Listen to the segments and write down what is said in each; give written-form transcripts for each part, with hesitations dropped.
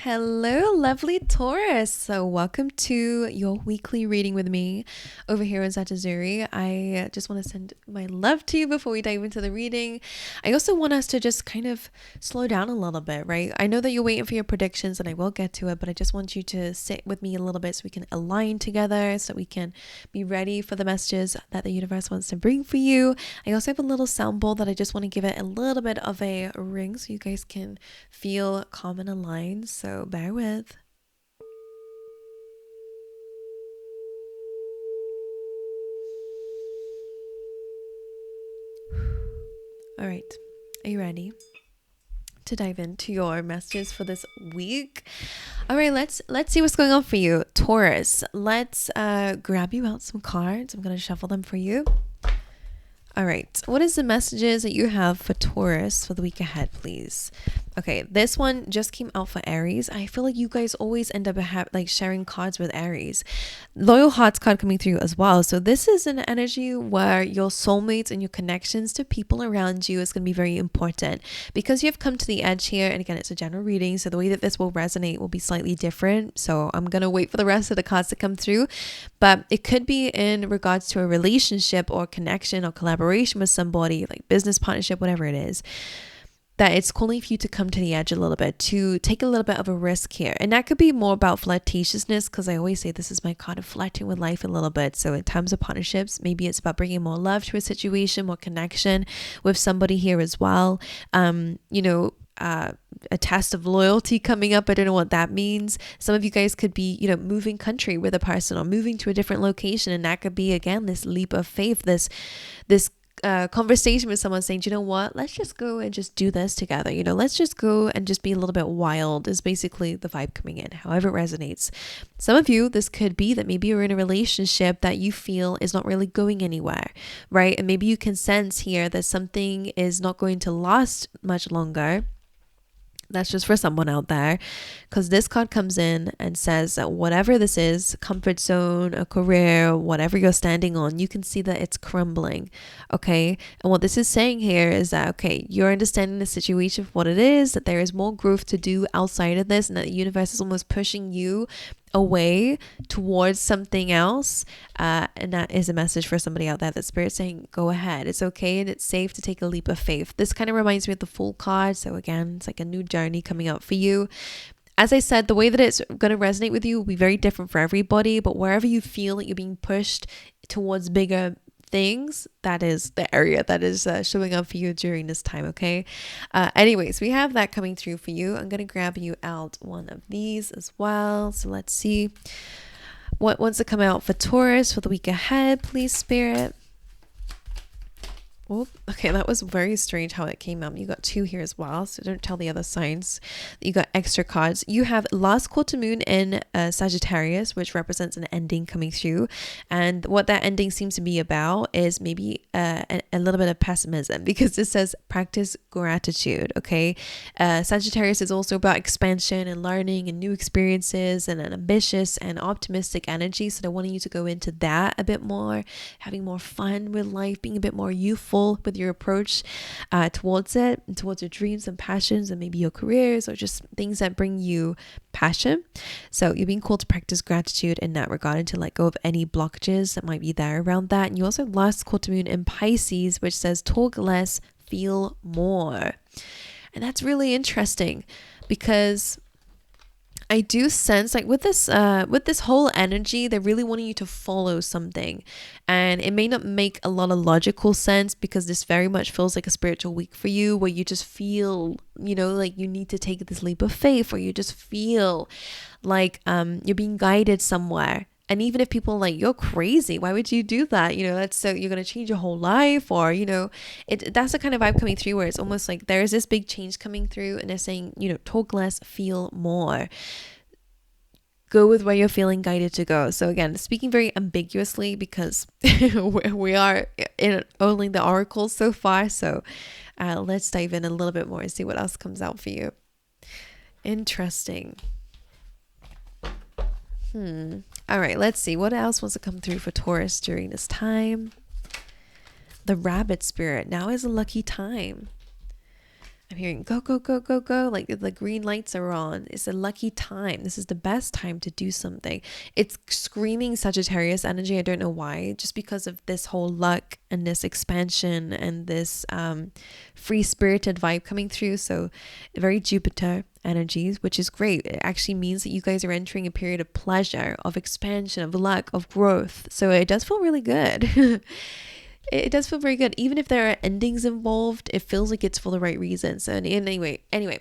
Hello, lovely Taurus. So, welcome to your weekly reading with me over here on ZETAZURI. I just want to send my love to you before we dive into the reading. I also want us to just kind of slow down a little bit, right? I know that you're waiting for your predictions and I will get to it, but I just want you to sit with me a little bit so we can align together, so that we can be ready for the messages that the universe wants to bring for you. I also have a little sound bowl that I just want to give it a little bit of a ring so you guys can feel calm and aligned. So bear with. All right, are you ready to dive into your messages for this week? All right, let's see what's going on for you, Taurus. Let's grab you out some cards. I'm gonna shuffle them for you. All right, what is the messages that you have for Taurus for the week ahead, please? Okay, this one just came out for Aries. I feel like you guys always end up sharing cards with Aries. Loyal Hearts card coming through as well. So this is an energy where your soulmates and your connections to people around you is going to be very important, because you have come to the edge here. And again, it's a general reading, so the way that this will resonate will be slightly different. So I'm going to wait for the rest of the cards to come through. But it could be in regards to a relationship or connection or collaboration with somebody, like business partnership, whatever it is, that it's calling for you to come to the edge a little bit, to take a little bit of a risk here. And that could be more about flirtatiousness, because I always say this is my card of flirting with life a little bit. So in terms of partnerships, maybe it's about bringing more love to a situation, more connection with somebody here as well. A test of loyalty coming up. I don't know what that means. Some of you guys could be, moving country with a person or moving to a different location. And that could be, again, this leap of faith, this conversation with someone saying, you know what, let's just go and just do this together. Let's just go and just be a little bit wild is basically the vibe coming in, however it resonates. Some of you, this could be that maybe you're in a relationship that you feel is not really going anywhere, right? And maybe you can sense here that something is not going to last much longer. That's just for someone out there, because this card comes in and says that whatever this is, comfort zone, a career, whatever you're standing on, you can see that it's crumbling. Okay. And what this is saying here is that, okay, you're understanding the situation for what it is, that there is more growth to do outside of this, and that the universe is almost pushing you away towards something else. And that is a message for somebody out there, that Spirit's saying, go ahead. It's okay and it's safe to take a leap of faith. This kind of reminds me of the Fool card. So again, it's like a new journey coming up for you. As I said, the way that it's going to resonate with you will be very different for everybody, but wherever you feel that you're being pushed towards bigger things, that is the area that is showing up for you during this time. Okay. Anyways, we have that coming through for you. I'm going to grab you out one of these as well. So let's see what wants to come out for Taurus for the week ahead, please, Spirit. Oh, okay, that was very strange how it came out. You got two here as well, so don't tell the other signs that you got extra cards. You have last quarter moon in Sagittarius, which represents an ending coming through. And what that ending seems to be about is maybe a little bit of pessimism, because it says practice gratitude, okay? Sagittarius is also about expansion and learning and new experiences and an ambitious and optimistic energy. So they're wanting you to go into that a bit more, having more fun with life, being a bit more youthful with your approach towards it, and towards your dreams and passions, and maybe your careers, or just things that bring you passion. So you're being called to practice gratitude in that regard, and to let go of any blockages that might be there around that. And you also have last quarter moon in Pisces, which says talk less, feel more. And that's really interesting, because I do sense like with this whole energy, they're really wanting you to follow something, and it may not make a lot of logical sense, because this very much feels like a spiritual week for you, where you just feel, like you need to take this leap of faith, or you just feel like you're being guided somewhere. And even if people are like, you're crazy, why would you do that? That's so you're going to change your whole life, or, that's the kind of vibe coming through, where it's almost like there is this big change coming through, and they're saying, talk less, feel more. Go with where you're feeling guided to go. So again, speaking very ambiguously, because we are in only the oracles so far. So let's dive in a little bit more and see what else comes out for you. Interesting. All right, let's see what else wants to come through for Taurus during this time. The Rabbit Spirit. Now is a lucky time. I'm hearing go, go, go, go, go. Like the green lights are on. It's a lucky time. This is the best time to do something. It's screaming Sagittarius energy. I don't know why. Just because of this whole luck and this expansion and this free spirited vibe coming through. So very Jupiter energies, which is great. It actually means that you guys are entering a period of pleasure, of expansion, of luck, of growth. So it does feel really good. It does feel very good. Even if there are endings involved, it feels like it's for the right reasons. And anyway,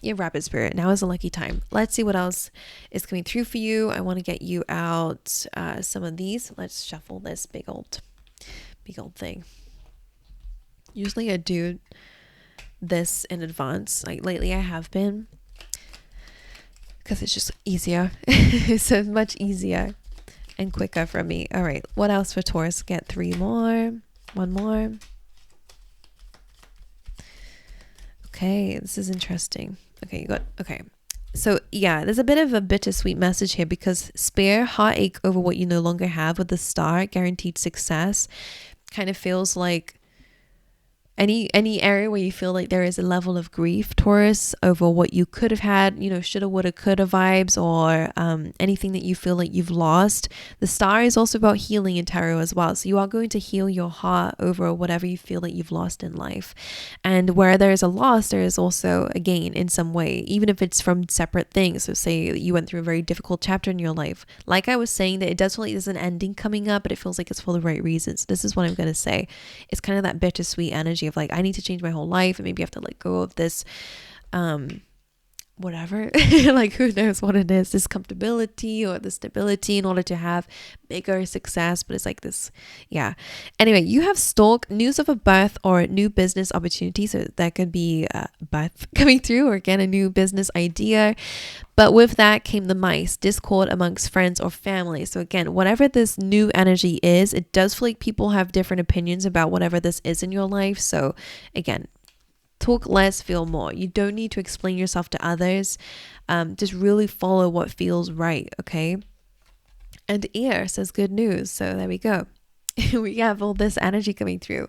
you're rapid spirit. Now is a lucky time. Let's see what else is coming through for you. I want to get you out some of these. Let's shuffle this big old thing. Usually I do this in advance. Like lately I have been, because it's just easier. So much easier and quicker for me. All right. What else for Taurus? Get 3 more. 1 more. Okay, this is interesting. Okay. So yeah, there's a bit of a bittersweet message here, because spare heartache over what you no longer have with the star, guaranteed success, kind of feels like any area where you feel like there is a level of grief, Taurus, over what you could have had, shoulda, woulda, coulda vibes, or anything that you feel like you've lost. The star is also about healing in tarot as well. So you are going to heal your heart over whatever you feel like you've lost in life. And where there is a loss, there is also a gain in some way, even if it's from separate things. So say you went through a very difficult chapter in your life. Like I was saying, that it does feel like there's an ending coming up, but it feels like it's for the right reasons. This is what I'm going to say. It's kind of that bittersweet energy of like, I need to change my whole life, and maybe I have to let go of this whatever like who knows what it is, this comfortability or the stability, in order to have bigger success. But it's like this, yeah. Anyway, you have Stork, news of a birth or new business opportunity. So that could be a birth coming through, or again a new business idea. But with that came the mice, discord amongst friends or family. So again, whatever this new energy is, it does feel like people have different opinions about whatever this is in your life. So again, talk less, feel more. You don't need to explain yourself to others. Just really follow what feels right, okay? And ear says good news. So there we go. We have all this energy coming through.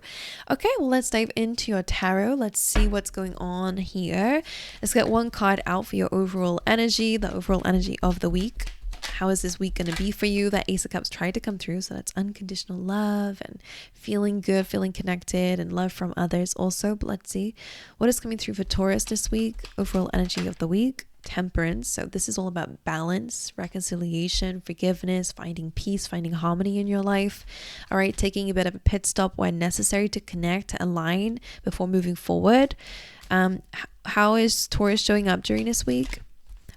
Okay, well, let's dive into your tarot. Let's see what's going on here. Let's get 1 card out for your overall energy, the overall energy of the week. How is this week going to be for you? That Ace of Cups tried to come through. So that's unconditional love and feeling good, feeling connected, and love from others also. But let's see what is coming through for Taurus this week. Overall energy of the week. Temperance. So this is all about balance, reconciliation, forgiveness, finding peace, finding harmony in your life. All right, taking a bit of a pit stop when necessary to connect, to align before moving forward. How is Taurus showing up during this week?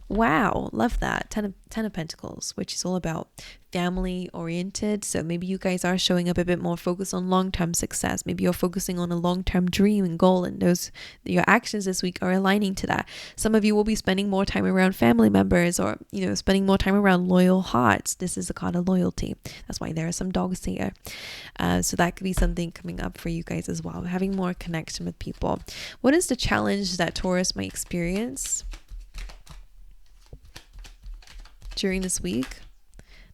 Wow, love that. 10 of Pentacles, which is all about family oriented. So maybe you guys are showing up a bit more focused on long-term success. Maybe you're focusing on a long-term dream and goal, and your actions this week are aligning to that. Some of you will be spending more time around family members, or spending more time around loyal hearts. This is a card of loyalty. That's why there are some dogs here. So that could be something coming up for you guys as well, having more connection with people. What is the challenge that Taurus might experience during this week?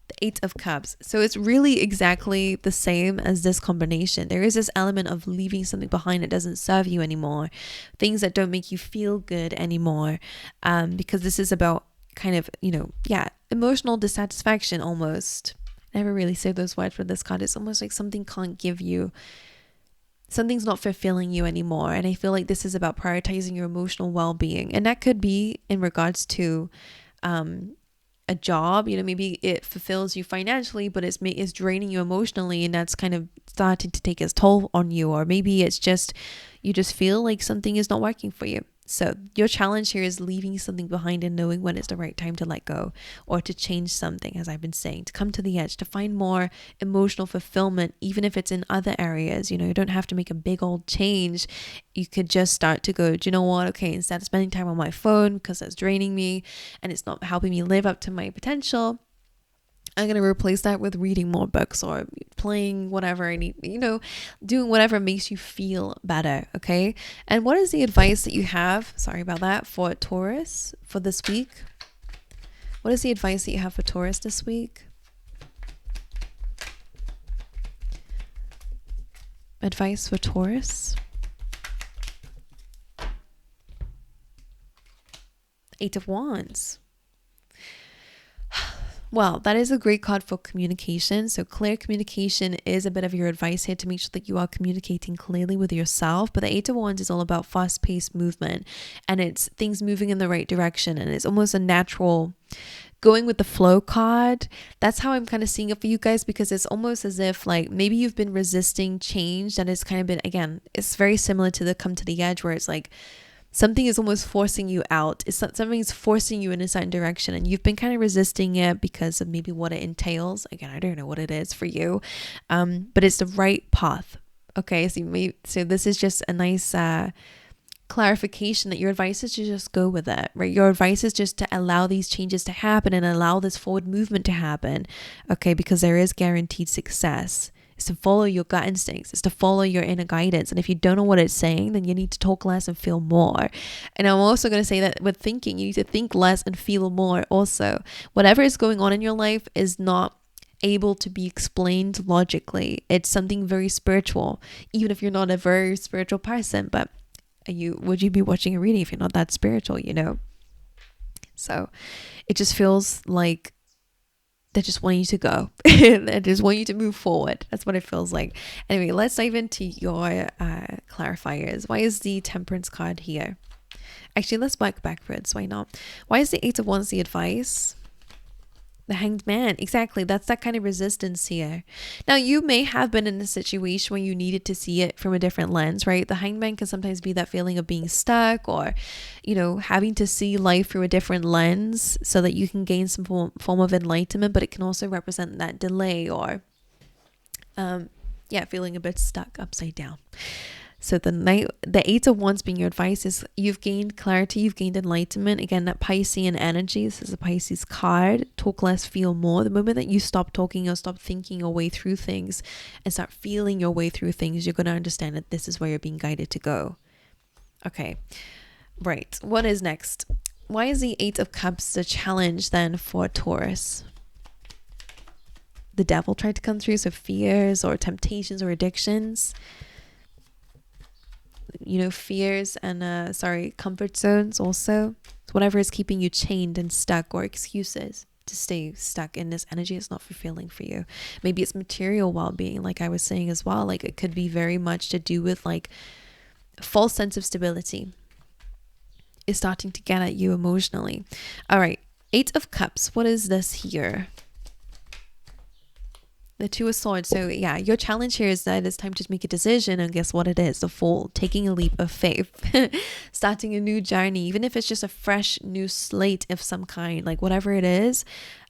The 8 of Cups. So it's really exactly the same as this combination. There is this element of leaving something behind that doesn't serve you anymore, things that don't make you feel good anymore, because this is about kind of emotional dissatisfaction almost. I never really say those words for this card. It's almost like something can't give you, something's not fulfilling you anymore. And I feel like this is about prioritizing your emotional well-being, and that could be in regards to a job. Maybe it fulfills you financially, but it's draining you emotionally, and that's kind of starting to take its toll on you. Or maybe it's just you just feel like something is not working for you. So your challenge here is leaving something behind and knowing when it's the right time to let go, or to change something, as I've been saying, to come to the edge, to find more emotional fulfillment, even if it's in other areas. You don't have to make a big old change. You could just start to go, do you know what? Okay, instead of spending time on my phone because that's draining me and it's not helping me live up to my potential, I'm going to replace that with reading more books, or playing whatever I need, doing whatever makes you feel better. Okay. And what is the advice that you have? Sorry about that. For Taurus for this week. What is the advice that you have for Taurus this week? Advice for Taurus. Eight of Wands. Well, that is a great card for communication. So clear communication is a bit of your advice here to make sure that you are communicating clearly with yourself. But the Eight of Wands is all about fast-paced movement, and it's things moving in the right direction, and it's almost a natural going with the flow card. That's how I'm kind of seeing it for you guys, because it's almost as if like maybe you've been resisting change that has kind of been, again, it's very similar to the come to the edge, where it's like something is almost forcing you out. It's not, something's forcing you in a certain direction, and you've been kind of resisting it because of maybe what it entails. Again, I don't know what it is for you, but it's the right path. Okay, so this is just a nice clarification that your advice is to just go with it, right? Your advice is just to allow these changes to happen and allow this forward movement to happen, okay? Because there is guaranteed success. It's to follow your gut instincts. It's to follow your inner guidance. And if you don't know what it's saying, then you need to talk less and feel more. And I'm also going to say that with thinking, you need to think less and feel more also. Whatever is going on in your life is not able to be explained logically. It's something very spiritual, even if you're not a very spiritual person. But would you be watching a reading if you're not that spiritual, you know? So it just feels like they just want you to go. They just want you to move forward. That's what it feels like. Anyway, let's dive into your clarifiers. Why is the Temperance card here? Actually, let's work backwards. Why not? Why is the Eight of Wands the advice? The Hanged Man. Exactly. That's that kind of resistance here. Now, you may have been in a situation where you needed to see it from a different lens, right? The Hanged Man can sometimes be that feeling of being stuck, or, you know, having to see life through a different lens so that you can gain some form of enlightenment, but it can also represent that delay or, feeling a bit stuck upside down. So the Eight of Wands being your advice is you've gained clarity, you've gained enlightenment. Again, that Piscean energy. This is a Pisces card. Talk less, feel more. The moment that you stop talking or stop thinking your way through things and start feeling your way through things, you're going to understand that this is where you're being guided to go. Okay, right. What is next? Why is the Eight of Cups the challenge then for Taurus? The devil tried to come through, so fears or temptations or addictions. You know, fears and comfort zones also. It's whatever is keeping you chained and stuck, or excuses to stay stuck in this energy is not fulfilling for you. Maybe it's material well-being, like I was saying as well. Like it could be very much to do with like a false sense of stability is starting to get at you emotionally. All right, Eight of Cups. What is this here? The Two of Swords. So yeah, your challenge here is that it's time to make a decision, and guess what it is? The Fool. Taking a leap of faith. Starting a new journey, even if it's just a fresh new slate of some kind, like whatever it is,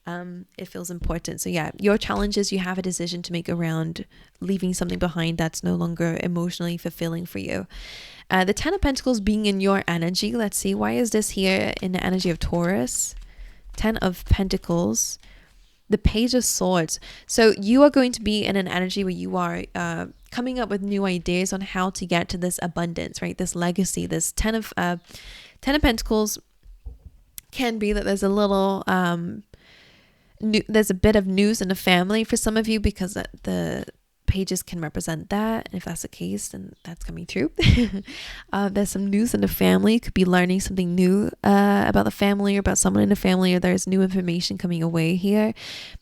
it feels important. So yeah, your challenge is you have a decision to make around leaving something behind that's no longer emotionally fulfilling for you. The Ten of Pentacles being in your energy. Let's see, why is this here in the energy of Taurus? Ten of Pentacles. The Page of Swords. So you are going to be in an energy where you are coming up with new ideas on how to get to this abundance, right? This legacy, this Ten of Pentacles can be that there's a little, there's a bit of news in the family for some of you, because the pages can represent that. If that's the case, then that's coming through. There's some news in the family. You could be learning something new about the family, or about someone in the family, or there's new information coming away here.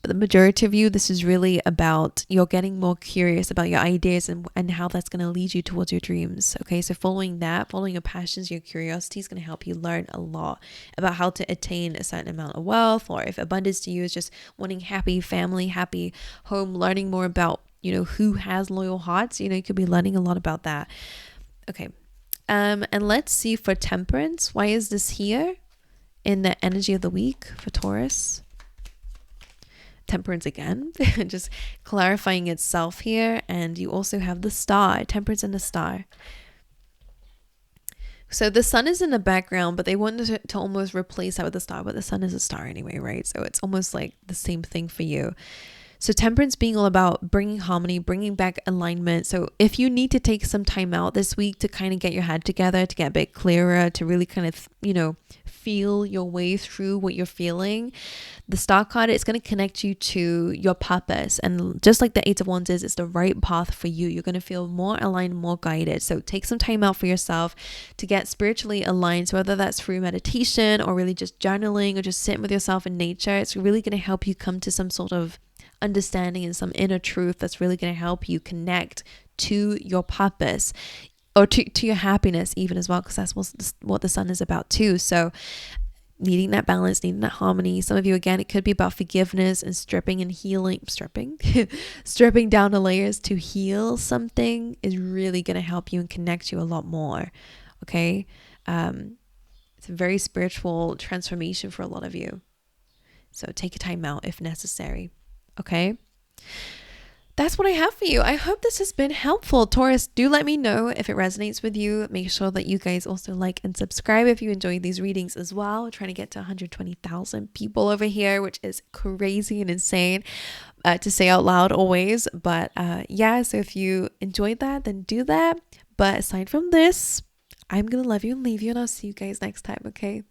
But the majority of you, this is really about you're getting more curious about your ideas and how that's going to lead you towards your dreams. Okay, so following your passions, your curiosity is going to help you learn a lot about how to attain a certain amount of wealth, or if abundance to you is just wanting happy family, happy home, learning more about, you know, who has loyal hearts. You know, you could be learning a lot about that. Okay. And let's see for Temperance. Why is this here in the energy of the week for Taurus? Temperance again, just clarifying itself here. And you also have the Star, Temperance and the Star. So the sun is in the background, but they wanted to almost replace that with the star, but the sun is a star anyway, right? So it's almost like the same thing for you. So temperance being all about bringing harmony, bringing back alignment. So if you need to take some time out this week to kind of get your head together, to get a bit clearer, to really kind of, feel your way through what you're feeling, the Star card is going to connect you to your purpose. And just like the Eight of Wands is, it's the right path for you. You're going to feel more aligned, more guided. So take some time out for yourself to get spiritually aligned. So whether that's through meditation or really just journaling or just sitting with yourself in nature, it's really going to help you come to some sort of understanding and some inner truth that's really going to help you connect to your purpose, or to your happiness even as well, because that's what the sun is about too. So needing that balance, needing that harmony. Some of you, again, it could be about forgiveness and stripping and healing. Stripping down the layers to heal something is really going to help you and connect you a lot more. Okay. It's a very spiritual transformation for a lot of you. So take a time out if necessary. Okay. That's what I have for you. I hope this has been helpful. Taurus, do let me know if it resonates with you. Make sure that you guys also like and subscribe if you enjoy these readings as well. We're trying to get to 120,000 people over here, which is crazy and insane to say out loud always. But so if you enjoyed that, then do that. But aside from this, I'm going to love you and leave you, and I'll see you guys next time, okay?